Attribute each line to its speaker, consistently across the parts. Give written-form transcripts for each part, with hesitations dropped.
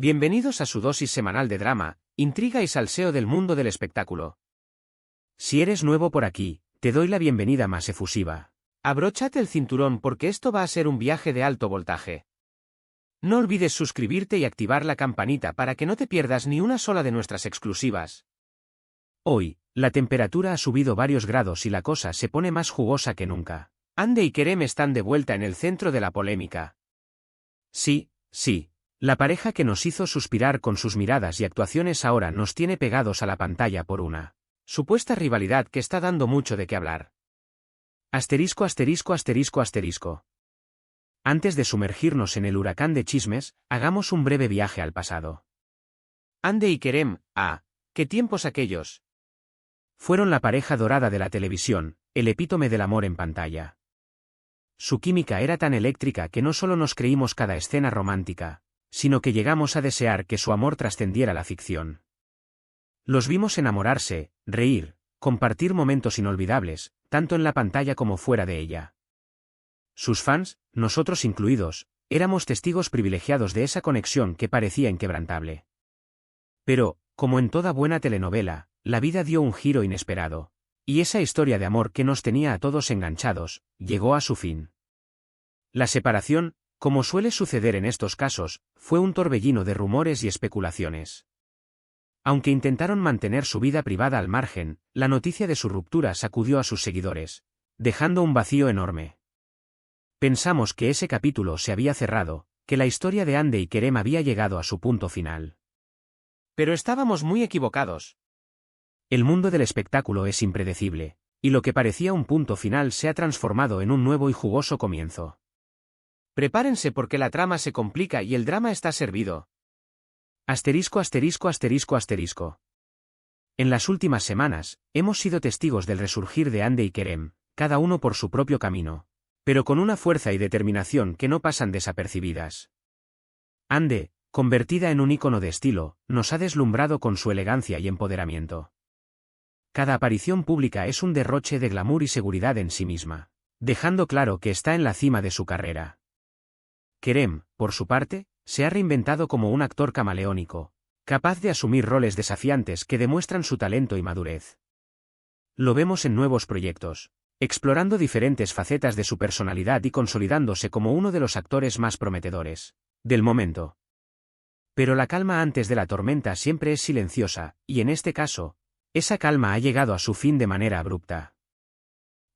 Speaker 1: Bienvenidos a su dosis semanal de drama, intriga y salseo del mundo del espectáculo. Si eres nuevo por aquí, te doy la bienvenida más efusiva. Abróchate el cinturón porque esto va a ser un viaje de alto voltaje. No olvides suscribirte y activar la campanita para que no te pierdas ni una sola de nuestras exclusivas. Hoy, la temperatura ha subido varios grados y la cosa se pone más jugosa que nunca. Hande y Kerem están de vuelta en el centro de la polémica. Sí. La pareja que nos hizo suspirar con sus miradas y actuaciones ahora nos tiene pegados a la pantalla por una supuesta rivalidad que está dando mucho de qué hablar. Asterisco. Antes de sumergirnos en el huracán de chismes, hagamos un breve viaje al pasado. Hande y Kerem, ¿qué tiempos aquellos? Fueron la pareja dorada de la televisión, el epítome del amor en pantalla. Su química era tan eléctrica que no solo nos creímos cada escena romántica, sino que llegamos a desear que su amor trascendiera la ficción. Los vimos enamorarse, reír, compartir momentos inolvidables, tanto en la pantalla como fuera de ella. Sus fans, nosotros incluidos, éramos testigos privilegiados de esa conexión que parecía inquebrantable. Pero, como en toda buena telenovela, la vida dio un giro inesperado, y esa historia de amor que nos tenía a todos enganchados, llegó a su fin. La separación, como suele suceder en estos casos, fue un torbellino de rumores y especulaciones. Aunque intentaron mantener su vida privada al margen, la noticia de su ruptura sacudió a sus seguidores, dejando un vacío enorme. Pensamos que ese capítulo se había cerrado, que la historia de Hande y Kerem había llegado a su punto final. Pero estábamos muy equivocados. El mundo del espectáculo es impredecible, y lo que parecía un punto final se ha transformado en un nuevo y jugoso comienzo. Prepárense porque la trama se complica y el drama está servido. Asterisco. En las últimas semanas, hemos sido testigos del resurgir de Hande y Kerem, cada uno por su propio camino, pero con una fuerza y determinación que no pasan desapercibidas. Hande, convertida en un ícono de estilo, nos ha deslumbrado con su elegancia y empoderamiento. Cada aparición pública es un derroche de glamour y seguridad en sí misma, dejando claro que está en la cima de su carrera. Kerem, por su parte, se ha reinventado como un actor camaleónico, capaz de asumir roles desafiantes que demuestran su talento y madurez. Lo vemos en nuevos proyectos, explorando diferentes facetas de su personalidad y consolidándose como uno de los actores más prometedores del momento. Pero la calma antes de la tormenta siempre es silenciosa, y en este caso, esa calma ha llegado a su fin de manera abrupta.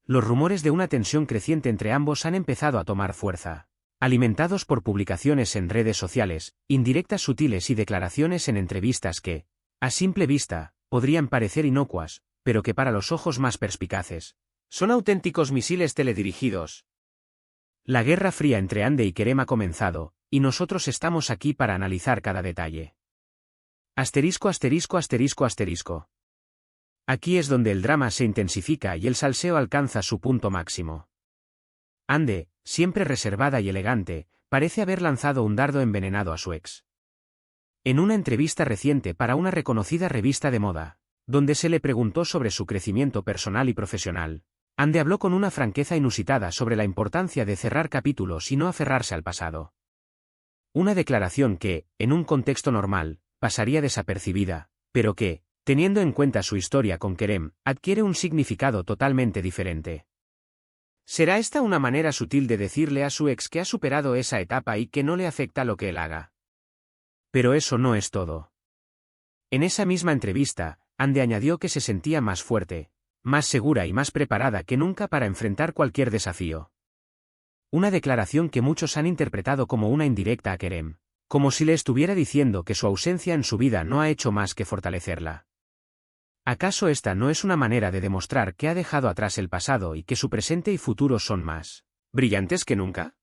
Speaker 1: Los rumores de una tensión creciente entre ambos han empezado a tomar fuerza, alimentados por publicaciones en redes sociales, indirectas sutiles y declaraciones en entrevistas que, a simple vista, podrían parecer inocuas, pero que para los ojos más perspicaces, son auténticos misiles teledirigidos. La guerra fría entre Hande y Kerem ha comenzado, y nosotros estamos aquí para analizar cada detalle. Asterisco. Aquí es donde el drama se intensifica y el salseo alcanza su punto máximo. Hande, siempre reservada y elegante, parece haber lanzado un dardo envenenado a su ex. En una entrevista reciente para una reconocida revista de moda, donde se le preguntó sobre su crecimiento personal y profesional, Hande habló con una franqueza inusitada sobre la importancia de cerrar capítulos y no aferrarse al pasado. Una declaración que, en un contexto normal, pasaría desapercibida, pero que, teniendo en cuenta su historia con Kerem, adquiere un significado totalmente diferente. ¿Será esta una manera sutil de decirle a su ex que ha superado esa etapa y que no le afecta lo que él haga? Pero eso no es todo. En esa misma entrevista, Hande añadió que se sentía más fuerte, más segura y más preparada que nunca para enfrentar cualquier desafío. Una declaración que muchos han interpretado como una indirecta a Kerem, como si le estuviera diciendo que su ausencia en su vida no ha hecho más que fortalecerla. ¿Acaso esta no es una manera de demostrar que ha dejado atrás el pasado y que su presente y futuro son más brillantes que nunca?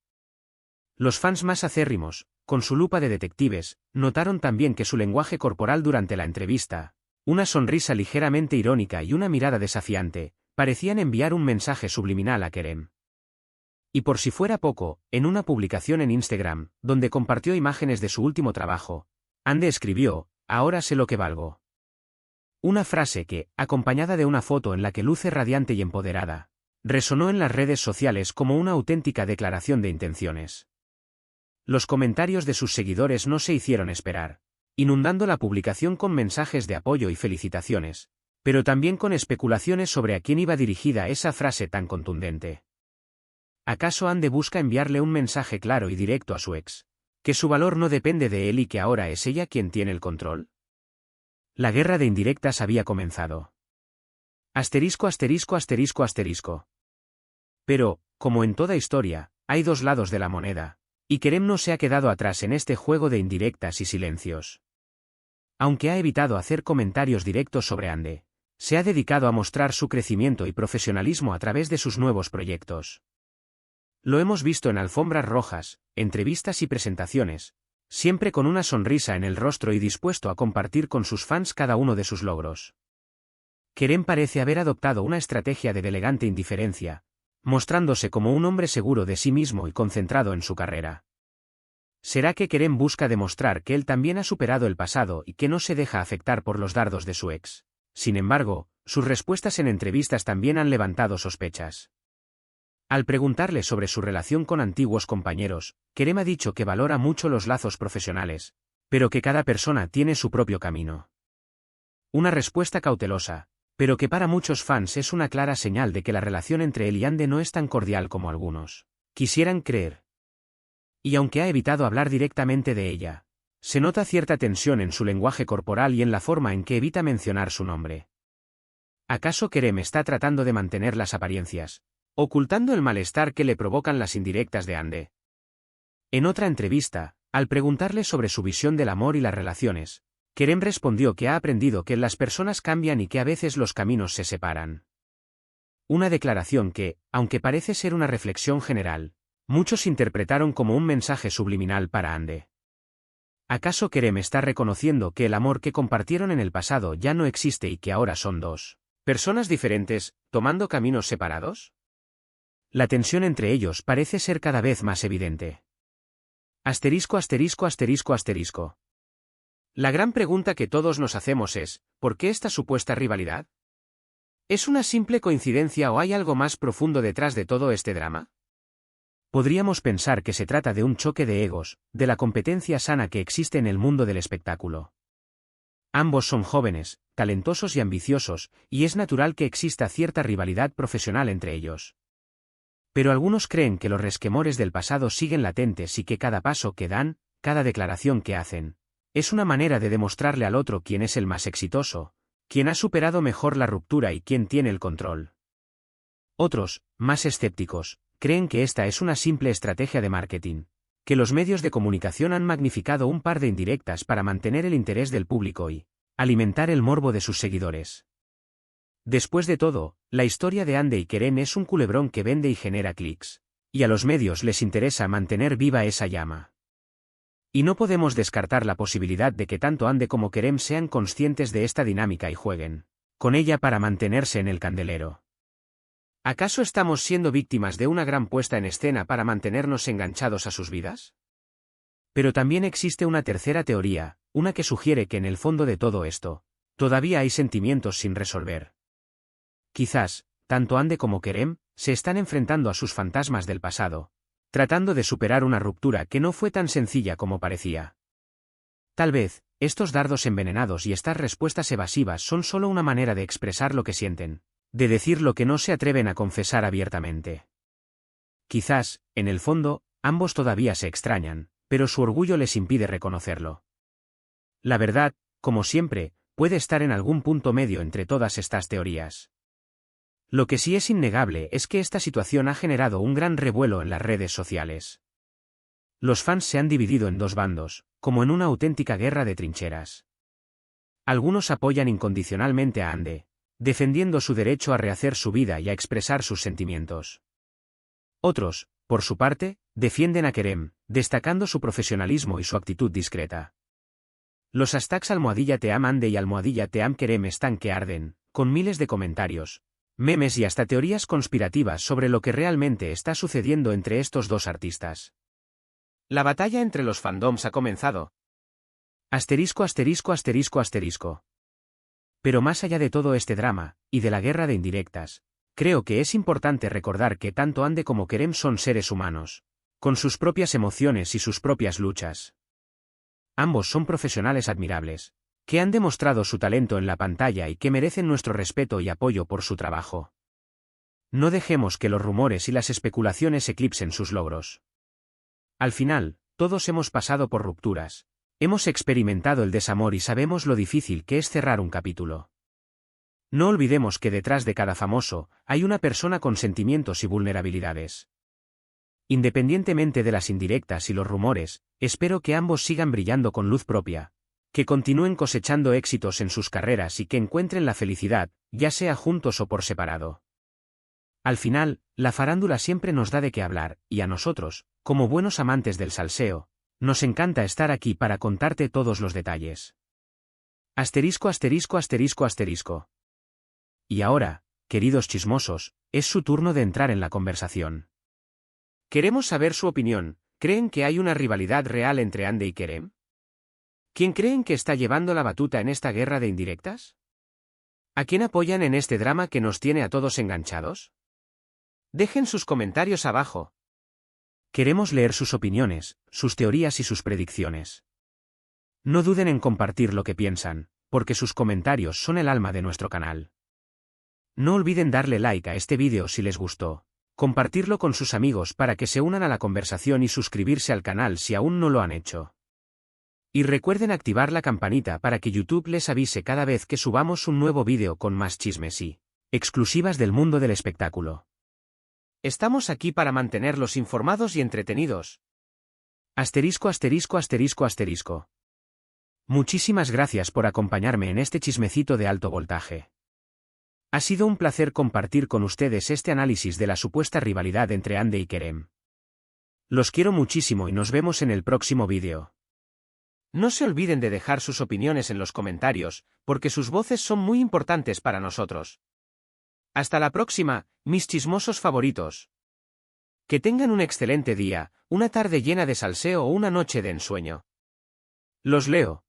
Speaker 1: Los fans más acérrimos, con su lupa de detectives, notaron también que su lenguaje corporal durante la entrevista, una sonrisa ligeramente irónica y una mirada desafiante, parecían enviar un mensaje subliminal a Kerem. Y por si fuera poco, en una publicación en Instagram, donde compartió imágenes de su último trabajo, Hande escribió: "Ahora sé lo que valgo". Una frase que, acompañada de una foto en la que luce radiante y empoderada, resonó en las redes sociales como una auténtica declaración de intenciones. Los comentarios de sus seguidores no se hicieron esperar, inundando la publicación con mensajes de apoyo y felicitaciones, pero también con especulaciones sobre a quién iba dirigida esa frase tan contundente. ¿Acaso Ande busca enviarle un mensaje claro y directo a su ex? ¿Que su valor no depende de él y que ahora es ella quien tiene el control? La guerra de indirectas había comenzado. Asterisco asterisco asterisco asterisco. Pero, como en toda historia, hay dos lados de la moneda, y Kerem no se ha quedado atrás en este juego de indirectas y silencios. Aunque ha evitado hacer comentarios directos sobre Ande, se ha dedicado a mostrar su crecimiento y profesionalismo a través de sus nuevos proyectos. Lo hemos visto en alfombras rojas, entrevistas y presentaciones, siempre con una sonrisa en el rostro y dispuesto a compartir con sus fans cada uno de sus logros. Kerem parece haber adoptado una estrategia de elegante indiferencia, mostrándose como un hombre seguro de sí mismo y concentrado en su carrera. ¿Será que Kerem busca demostrar que él también ha superado el pasado y que no se deja afectar por los dardos de su ex? Sin embargo, sus respuestas en entrevistas también han levantado sospechas. Al preguntarle sobre su relación con antiguos compañeros, Kerem ha dicho que valora mucho los lazos profesionales, pero que cada persona tiene su propio camino. Una respuesta cautelosa, pero que para muchos fans es una clara señal de que la relación entre él y Ande no es tan cordial como algunos quisieran creer. Y aunque ha evitado hablar directamente de ella, se nota cierta tensión en su lenguaje corporal y en la forma en que evita mencionar su nombre. ¿Acaso Kerem está tratando de mantener las apariencias, ocultando el malestar que le provocan las indirectas de Ande? En otra entrevista, al preguntarle sobre su visión del amor y las relaciones, Kerem respondió que ha aprendido que las personas cambian y que a veces los caminos se separan. Una declaración que, aunque parece ser una reflexión general, muchos interpretaron como un mensaje subliminal para Ande. ¿Acaso Kerem está reconociendo que el amor que compartieron en el pasado ya no existe y que ahora son dos personas diferentes, tomando caminos separados? La tensión entre ellos parece ser cada vez más evidente. Asterisco asterisco asterisco asterisco. La gran pregunta que todos nos hacemos es, ¿por qué esta supuesta rivalidad? ¿Es una simple coincidencia o hay algo más profundo detrás de todo este drama? Podríamos pensar que se trata de un choque de egos, de la competencia sana que existe en el mundo del espectáculo. Ambos son jóvenes, talentosos y ambiciosos, y es natural que exista cierta rivalidad profesional entre ellos. Pero algunos creen que los resquemores del pasado siguen latentes y que cada paso que dan, cada declaración que hacen, es una manera de demostrarle al otro quién es el más exitoso, quién ha superado mejor la ruptura y quién tiene el control. Otros, más escépticos, creen que esta es una simple estrategia de marketing, que los medios de comunicación han magnificado un par de indirectas para mantener el interés del público y alimentar el morbo de sus seguidores. Después de todo, la historia de Ande y Kerem es un culebrón que vende y genera clics, y a los medios les interesa mantener viva esa llama. Y no podemos descartar la posibilidad de que tanto Ande como Kerem sean conscientes de esta dinámica y jueguen con ella para mantenerse en el candelero. ¿Acaso estamos siendo víctimas de una gran puesta en escena para mantenernos enganchados a sus vidas? Pero también existe una tercera teoría, una que sugiere que en el fondo de todo esto, todavía hay sentimientos sin resolver. Quizás, tanto Ande como Kerem, se están enfrentando a sus fantasmas del pasado, tratando de superar una ruptura que no fue tan sencilla como parecía. Tal vez, estos dardos envenenados y estas respuestas evasivas son solo una manera de expresar lo que sienten, de decir lo que no se atreven a confesar abiertamente. Quizás, en el fondo, ambos todavía se extrañan, pero su orgullo les impide reconocerlo. La verdad, como siempre, puede estar en algún punto medio entre todas estas teorías. Lo que sí es innegable es que esta situación ha generado un gran revuelo en las redes sociales. Los fans se han dividido en dos bandos, como en una auténtica guerra de trincheras. Algunos apoyan incondicionalmente a Ande, defendiendo su derecho a rehacer su vida y a expresar sus sentimientos. Otros, por su parte, defienden a Kerem, destacando su profesionalismo y su actitud discreta. Los hashtags #teamande y #teamkerem están que arden, con miles de comentarios, memes y hasta teorías conspirativas sobre lo que realmente está sucediendo entre estos dos artistas. La batalla entre los fandoms ha comenzado. Asterisco asterisco asterisco asterisco. Pero más allá de todo este drama, y de la guerra de indirectas, creo que es importante recordar que tanto Ande como Kerem son seres humanos, con sus propias emociones y sus propias luchas. Ambos son profesionales admirables, que han demostrado su talento en la pantalla y que merecen nuestro respeto y apoyo por su trabajo. No dejemos que los rumores y las especulaciones eclipsen sus logros. Al final, todos hemos pasado por rupturas, hemos experimentado el desamor y sabemos lo difícil que es cerrar un capítulo. No olvidemos que detrás de cada famoso, hay una persona con sentimientos y vulnerabilidades. Independientemente de las indirectas y los rumores, espero que ambos sigan brillando con luz propia, que continúen cosechando éxitos en sus carreras y que encuentren la felicidad, ya sea juntos o por separado. Al final, la farándula siempre nos da de qué hablar, y a nosotros, como buenos amantes del salseo, nos encanta estar aquí para contarte todos los detalles. Asterisco asterisco asterisco asterisco. Y ahora, queridos chismosos, es su turno de entrar en la conversación. Queremos saber su opinión. ¿Creen que hay una rivalidad real entre Ande y Kerem? ¿Quién creen que está llevando la batuta en esta guerra de indirectas? ¿A quién apoyan en este drama que nos tiene a todos enganchados? Dejen sus comentarios abajo. Queremos leer sus opiniones, sus teorías y sus predicciones. No duden en compartir lo que piensan, porque sus comentarios son el alma de nuestro canal. No olviden darle like a este vídeo si les gustó, compartirlo con sus amigos para que se unan a la conversación y suscribirse al canal si aún no lo han hecho. Y recuerden activar la campanita para que YouTube les avise cada vez que subamos un nuevo vídeo con más chismes y exclusivas del mundo del espectáculo. Estamos aquí para mantenerlos informados y entretenidos. Asterisco asterisco asterisco asterisco. Muchísimas gracias por acompañarme en este chismecito de alto voltaje. Ha sido un placer compartir con ustedes este análisis de la supuesta rivalidad entre Ande y Kerem. Los quiero muchísimo y nos vemos en el próximo vídeo. No se olviden de dejar sus opiniones en los comentarios, porque sus voces son muy importantes para nosotros. Hasta la próxima, mis chismosos favoritos. Que tengan un excelente día, una tarde llena de salseo o una noche de ensueño. Los leo.